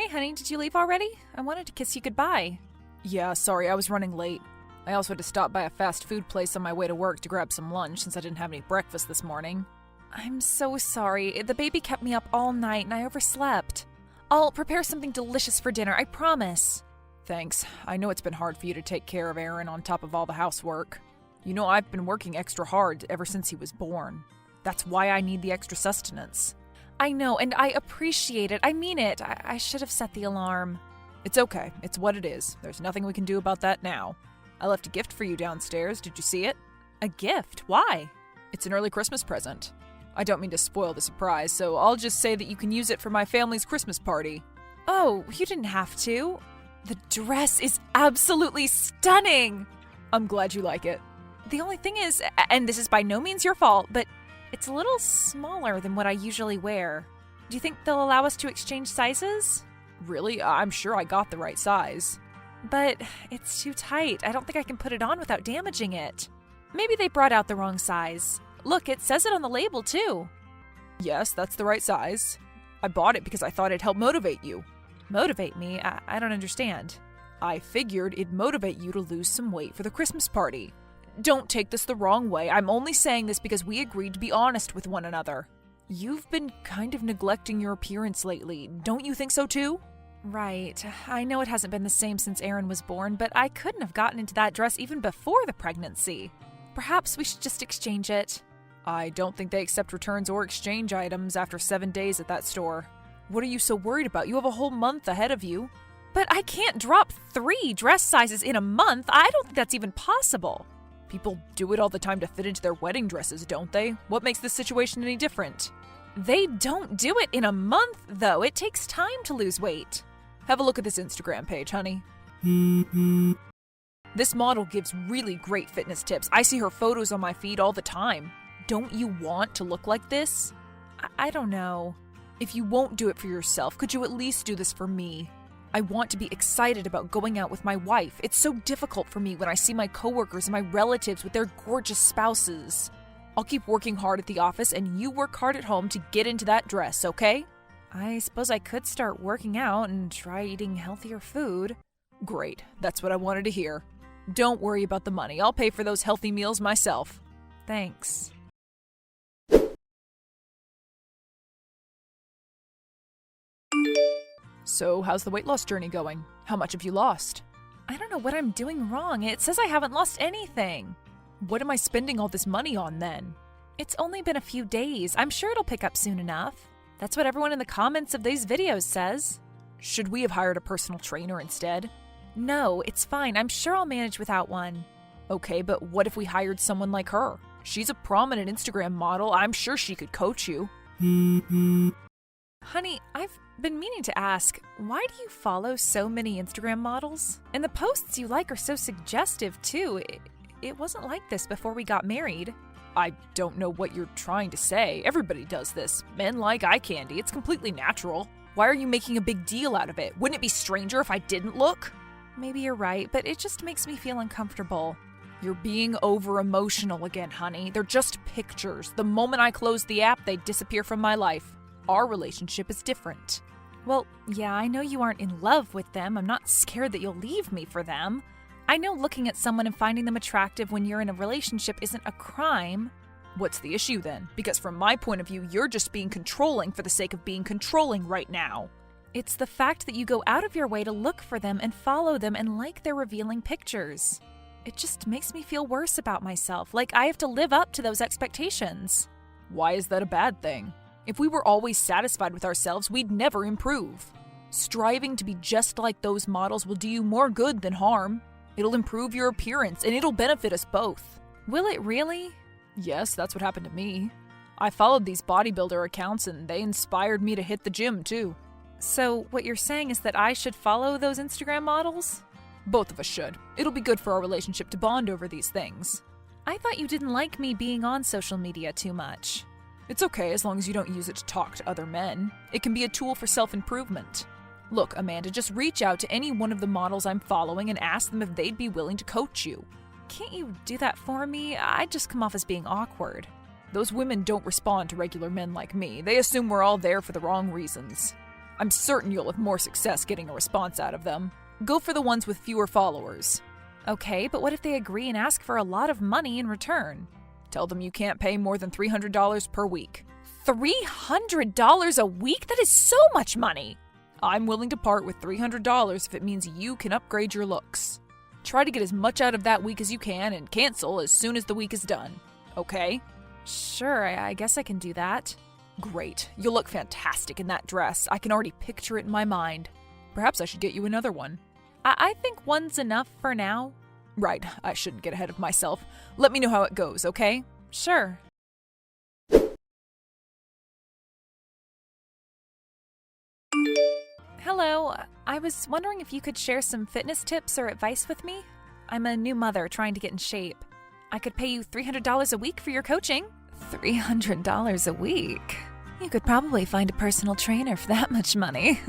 Hi, honey. Did you leave already? I wanted to kiss you goodbye. Yeah, sorry, I was running late. I also had to stop by a fast food place on my way to work to grab some lunch since I didn't have any breakfast this morning. I'm so sorry. The baby kept me up all night and I overslept. I'll prepare something delicious for dinner, I promise. Thanks. I know it's been hard for you to take care of Aaron on top of all the housework. You know, I've been working extra hard ever since he was born. That's why I need the extra sustenance. I know, and I appreciate it. I mean it. I should have set the alarm. It's okay. It's what it is. There's nothing we can do about that now. I left a gift for you downstairs. Did you see it? A gift? Why? It's an early Christmas present. I don't mean to spoil the surprise, so I'll just say that you can use it for my family's Christmas party. Oh, you didn't have to. The dress is absolutely stunning. I'm glad you like it. The only thing is, and this is by no means your fault, but it's a little smaller than what I usually wear. Do you think they'll allow us to exchange sizes? Really? I'm sure I got the right size. But it's too tight. I don't think I can put it on without damaging it. Maybe they brought out the wrong size. Look, it says it on the label, too. Yes, that's the right size. I bought it because I thought it'd help motivate you. Motivate me? I don't understand. I figured it'd motivate you to lose some weight for the Christmas party. Don't take this the wrong way. I'm only saying this because we agreed to be honest with one another. You've been kind of neglecting your appearance lately. Don't you think so, too? Right. I know it hasn't been the same since Aaron was born, but I couldn't have gotten into that dress even before the pregnancy. Perhaps we should just exchange it. I don't think they accept returns or exchange items after 7 days at that store. What are you so worried about? You have a whole month ahead of you. But I can't drop 3 dress sizes in a month. I don't think that's even possible. People do it all the time to fit into their wedding dresses, don't they? What makes this situation any different? They don't do it in a month, though. It takes time to lose weight. Have a look at this Instagram page, honey. This model gives really great fitness tips. I see her photos on my feed all the time. Don't you want to look like this? I don't know. If you won't do it for yourself, could you at least do this for me? I want to be excited about going out with my wife. It's so difficult for me when I see my coworkers and my relatives with their gorgeous spouses. I'll keep working hard at the office and you work hard at home to get into that dress, okay? I suppose I could start working out and try eating healthier food. Great. That's what I wanted to hear. Don't worry about the money. I'll pay for those healthy meals myself. Thanks. So, how's the weight loss journey going? How much have you lost? I don't know what I'm doing wrong. It says I haven't lost anything. What am I spending all this money on then? It's only been a few days. I'm sure it'll pick up soon enough. That's what everyone in the comments of these videos says. Should we have hired a personal trainer instead? No, it's fine. I'm sure I'll manage without one. Okay, but what if we hired someone like her? She's a prominent Instagram model. I'm sure she could coach you. Honey, I've been meaning to ask, why do you follow so many Instagram models? And the posts you like are so suggestive, too. It wasn't like this before we got married. I don't know what you're trying to say. Everybody does this. Men like eye candy. It's completely natural. Why are you making a big deal out of it? Wouldn't it be stranger if I didn't look? Maybe you're right, but it just makes me feel uncomfortable. You're being over-emotional again, honey. They're just pictures. The moment I close the app, they disappear from my life. Our relationship is different. Well, yeah, I know you aren't in love with them. I'm not scared that you'll leave me for them. I know looking at someone and finding them attractive when you're in a relationship isn't a crime. What's the issue then? Because from my point of view, you're just being controlling for the sake of being controlling right now. It's the fact that you go out of your way to look for them and follow them and like their revealing pictures. It just makes me feel worse about myself, like I have to live up to those expectations. Why is that a bad thing? If we were always satisfied with ourselves, we'd never improve. Striving to be just like those models will do you more good than harm. It'll improve your appearance, and it'll benefit us both. Will it really? Yes, that's what happened to me. I followed these bodybuilder accounts, and they inspired me to hit the gym, too. So what you're saying is that I should follow those Instagram models? Both of us should. It'll be good for our relationship to bond over these things. I thought you didn't like me being on social media too much. It's okay as long as you don't use it to talk to other men. It can be a tool for self-improvement. Look, Amanda, just reach out to any one of the models I'm following and ask them if they'd be willing to coach you. Can't you do that for me? I'd just come off as being awkward. Those women don't respond to regular men like me. They assume we're all there for the wrong reasons. I'm certain you'll have more success getting a response out of them. Go for the ones with fewer followers. Okay, but what if they agree and ask for a lot of money in return? Tell them you can't pay more than $300 per week. $300 a week? That is so much money! I'm willing to part with $300 if it means you can upgrade your looks. Try to get as much out of that week as you can and cancel as soon as the week is done. Okay? Sure, I guess I can do that. Great. You'll look fantastic in that dress. I can already picture it in my mind. Perhaps I should get you another one. I think one's enough for now. Right, I shouldn't get ahead of myself. Let me know how it goes, okay? Sure. Hello, I was wondering if you could share some fitness tips or advice with me. I'm a new mother trying to get in shape. I could pay you $300 a week for your coaching. $300 a week? You could probably find a personal trainer for that much money.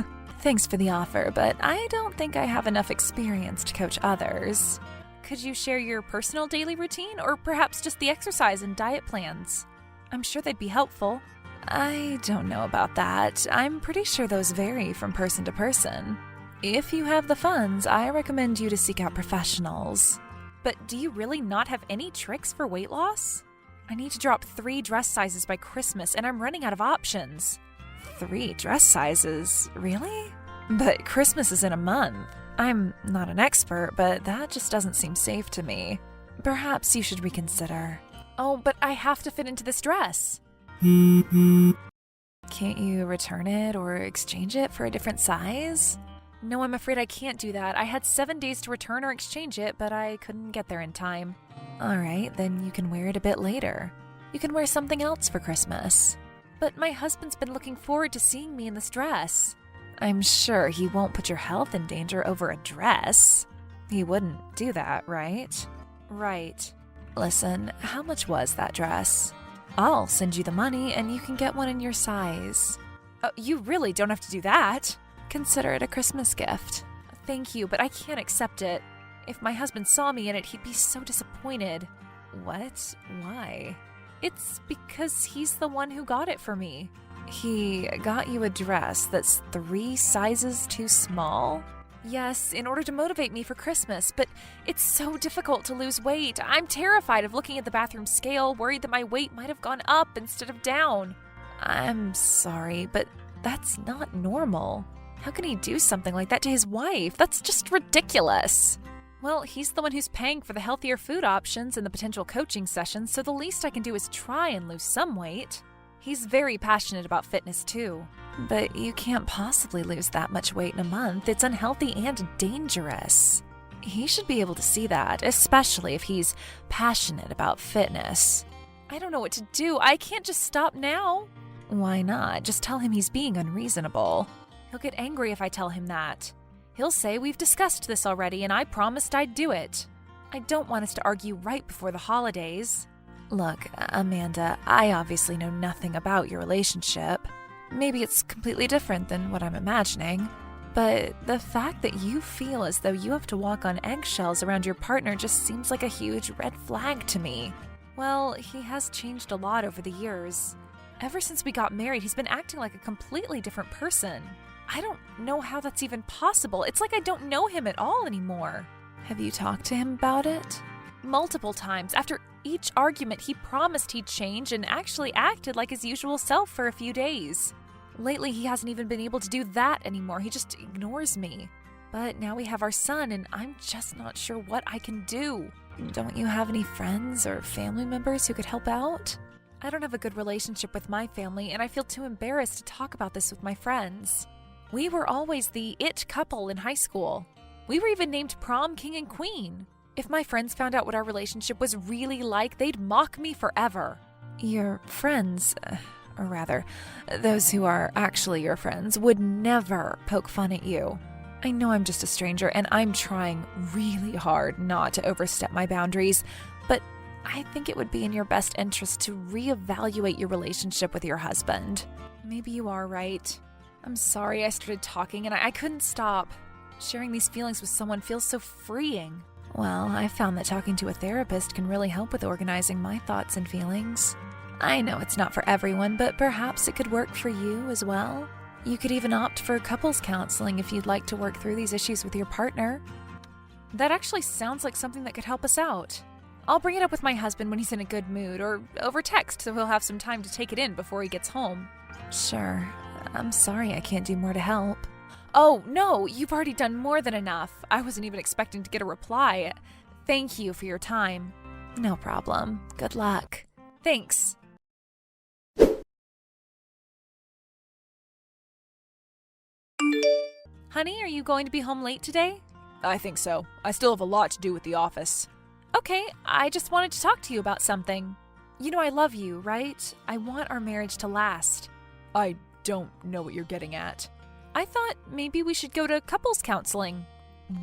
Thanks for the offer, but I don't think I have enough experience to coach others. Could you share your personal daily routine, or perhaps just the exercise and diet plans? I'm sure they'd be helpful. I don't know about that. I'm pretty sure those vary from person to person. If you have the funds, I recommend you to seek out professionals. But do you really not have any tricks for weight loss? I need to drop 3 dress sizes by Christmas, and I'm running out of options. 3 dress sizes? Really? But Christmas is in a month. I'm not an expert, but that just doesn't seem safe to me. Perhaps you should reconsider. Oh, but I have to fit into this dress. Can't you return it or exchange it for a different size? No, I'm afraid I can't do that. I had 7 days to return or exchange it, but I couldn't get there in time. Alright, then you can wear it a bit later. You can wear something else for Christmas. But my husband's been looking forward to seeing me in this dress. I'm sure he won't put your health in danger over a dress. He wouldn't do that, right? Right. Listen, how much was that dress? I'll send you the money and you can get one in your size. Oh, you really don't have to do that. Consider it a Christmas gift. Thank you, but I can't accept it. If my husband saw me in it, he'd be so disappointed. What? Why? It's because he's the one who got it for me. He got you a dress that's 3 sizes too small? Yes, in order to motivate me for Christmas, but it's so difficult to lose weight. I'm terrified of looking at the bathroom scale, worried that my weight might have gone up instead of down. I'm sorry, but that's not normal. How can he do something like that to his wife? That's just ridiculous. Well, he's the one who's paying for the healthier food options and the potential coaching sessions, so the least I can do is try and lose some weight. He's very passionate about fitness, too. But you can't possibly lose that much weight in a month. It's unhealthy and dangerous. He should be able to see that, especially if he's passionate about fitness. I don't know what to do. I can't just stop now. Why not? Just tell him he's being unreasonable. He'll get angry if I tell him that. He'll say we've discussed this already and I promised I'd do it. I don't want us to argue right before the holidays. Look, Amanda, I obviously know nothing about your relationship. Maybe it's completely different than what I'm imagining. But the fact that you feel as though you have to walk on eggshells around your partner just seems like a huge red flag to me. Well, he has changed a lot over the years. Ever since we got married, he's been acting like a completely different person. I don't know how that's even possible. It's like I don't know him at all anymore. Have you talked to him about it? Multiple times. After each argument, he promised he'd change and actually acted like his usual self for a few days. Lately, he hasn't even been able to do that anymore. He just ignores me. But now we have our son, and I'm just not sure what I can do. Don't you have any friends or family members who could help out? I don't have a good relationship with my family, and I feel too embarrassed to talk about this with my friends. We were always the it couple in high school. We were even named prom king and queen. If my friends found out what our relationship was really like, they'd mock me forever. Your friends, or rather, those who are actually your friends, would never poke fun at you. I know I'm just a stranger, and I'm trying really hard not to overstep my boundaries, but I think it would be in your best interest to reevaluate your relationship with your husband. Maybe you are right. I'm sorry I started talking and I couldn't stop. Sharing these feelings with someone feels so freeing. Well, I found that talking to a therapist can really help with organizing my thoughts and feelings. I know it's not for everyone, but perhaps it could work for you as well. You could even opt for couples counseling if you'd like to work through these issues with your partner. That actually sounds like something that could help us out. I'll bring it up with my husband when he's in a good mood, or over text so he'll have some time to take it in before he gets home. Sure. I'm sorry I can't do more to help. Oh, no, you've already done more than enough. I wasn't even expecting to get a reply. Thank you for your time. No problem. Good luck. Thanks. Honey, are you going to be home late today? I think so. I still have a lot to do with the office. Okay, I just wanted to talk to you about something. You know I love you, right? I want our marriage to last. I don't know what you're getting at. I thought maybe we should go to couples counseling.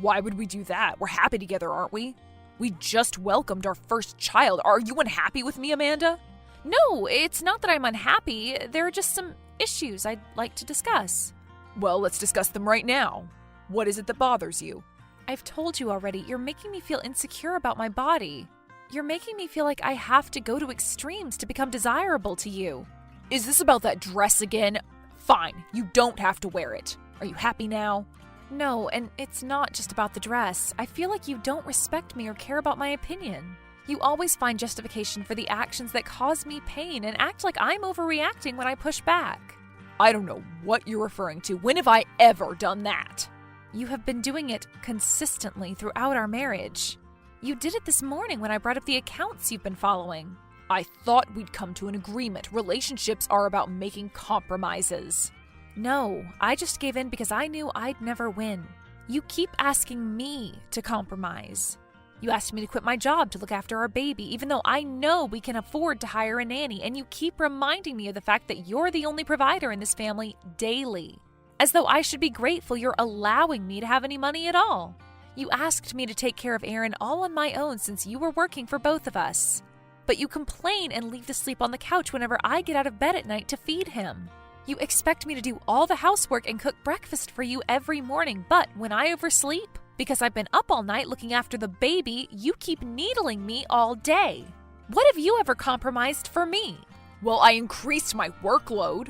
Why would we do that? We're happy together, aren't we? We just welcomed our first child. Are you unhappy with me, Amanda? No, it's not that I'm unhappy. There are just some issues I'd like to discuss. Well, let's discuss them right now. What is it that bothers you? I've told you already, you're making me feel insecure about my body. You're making me feel like I have to go to extremes to become desirable to you. Is this about that dress again? Fine, you don't have to wear it. Are you happy now? No, and it's not just about the dress. I feel like you don't respect me or care about my opinion. You always find justification for the actions that cause me pain and act like I'm overreacting when I push back. I don't know what you're referring to. When have I ever done that? You have been doing it consistently throughout our marriage. You did it this morning when I brought up the accounts you've been following. I thought we'd come to an agreement. Relationships are about making compromises. No, I just gave in because I knew I'd never win. You keep asking me to compromise. You asked me to quit my job to look after our baby, even though I know we can afford to hire a nanny, and you keep reminding me of the fact that you're the only provider in this family daily. As though I should be grateful you're allowing me to have any money at all. You asked me to take care of Aaron all on my own since you were working for both of us. But you complain and leave to sleep on the couch whenever I get out of bed at night to feed him. You expect me to do all the housework and cook breakfast for you every morning, but when I oversleep, because I've been up all night looking after the baby, you keep needling me all day. What have you ever compromised for me? Well, I increased my workload.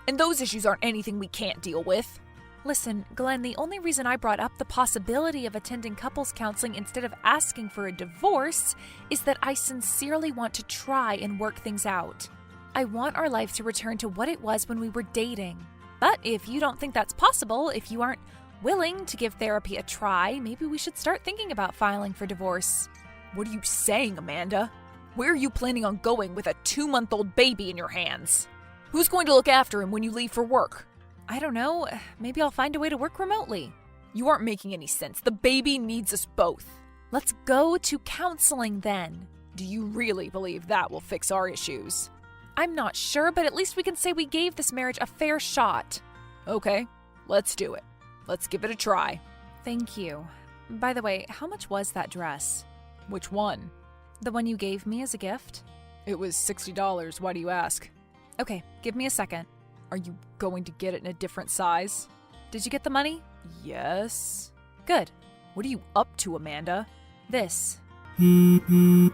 And those issues aren't anything we can't deal with. Listen, Glenn, the only reason I brought up the possibility of attending couples counseling instead of asking for a divorce is that I sincerely want to try and work things out. I want our life to return to what it was when we were dating. But if you don't think that's possible, if you aren't willing to give therapy a try, maybe we should start thinking about filing for divorce. What are you saying, Amanda? Where are you planning on going with a 2-month-old baby in your hands? Who's going to look after him when you leave for work? I don't know. Maybe I'll find a way to work remotely. You aren't making any sense. The baby needs us both. Let's go to counseling then. Do you really believe that will fix our issues? I'm not sure, but at least we can say we gave this marriage a fair shot. Okay, let's do it. Let's give it a try. Thank you. By the way, how much was that dress? Which one? The one you gave me as a gift? It was $60. Why do you ask? Okay, give me a second. Are you going to get it in a different size? Did you get the money? Yes. Good. What are you up to, Amanda? This. You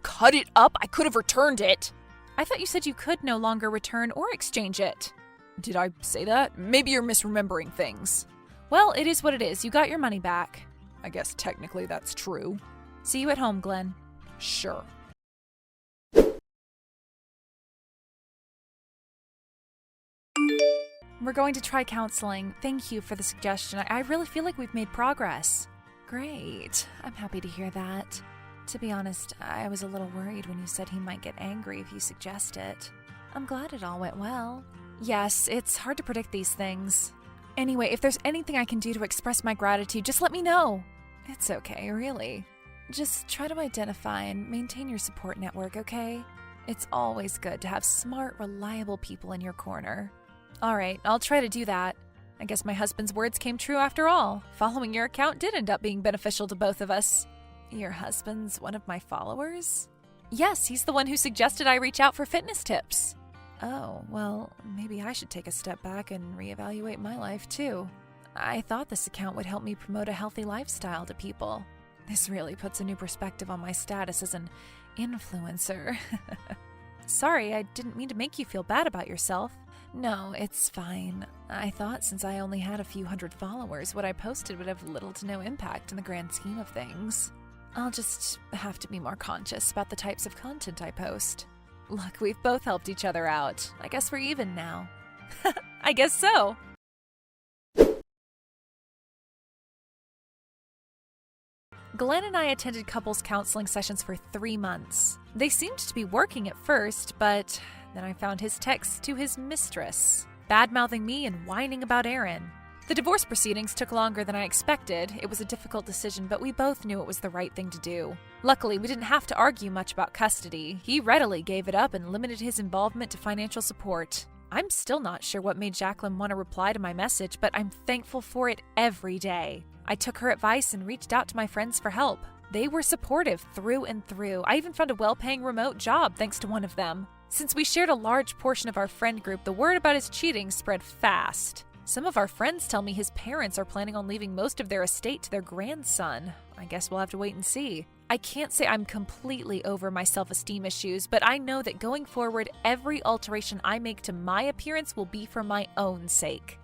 cut it up? I could have returned it. I thought you said you could no longer return or exchange it. Did I say that? Maybe you're misremembering things. Well, it is what it is. You got your money back. I guess technically that's true. See you at home, Glenn. Sure. We're going to try counseling. Thank you for the suggestion. I really feel like we've made progress. Great. I'm happy to hear that. To be honest, I was a little worried when you said he might get angry if you suggest it. I'm glad it all went well. Yes, it's hard to predict these things. Anyway, if there's anything I can do to express my gratitude, just let me know. It's okay, really. Just try to identify and maintain your support network, okay? It's always good to have smart, reliable people in your corner. All right, I'll try to do that. I guess my husband's words came true after all. Following your account did end up being beneficial to both of us. Your husband's one of my followers? Yes, he's the one who suggested I reach out for fitness tips. Oh, well, maybe I should take a step back and reevaluate my life too. I thought this account would help me promote a healthy lifestyle to people. This really puts a new perspective on my status as an influencer. Sorry, I didn't mean to make you feel bad about yourself. No, it's fine. I thought since I only had a few hundred followers, what I posted would have little to no impact in the grand scheme of things. I'll just have to be more conscious about the types of content I post. Look, we've both helped each other out. I guess we're even now. I guess so. Glenn and I attended couples counseling sessions for 3 months. They seemed to be working at first, but then I found his texts to his mistress, bad-mouthing me and whining about Aaron. The divorce proceedings took longer than I expected. It was a difficult decision, but we both knew it was the right thing to do. Luckily, we didn't have to argue much about custody. He readily gave it up and limited his involvement to financial support. I'm still not sure what made Jacqueline want to reply to my message, but I'm thankful for it every day. I took her advice and reached out to my friends for help. They were supportive through and through. I even found a well-paying remote job thanks to one of them. Since we shared a large portion of our friend group, the word about his cheating spread fast. Some of our friends tell me his parents are planning on leaving most of their estate to their grandson. I guess we'll have to wait and see. I can't say I'm completely over my self-esteem issues, but I know that going forward, every alteration I make to my appearance will be for my own sake.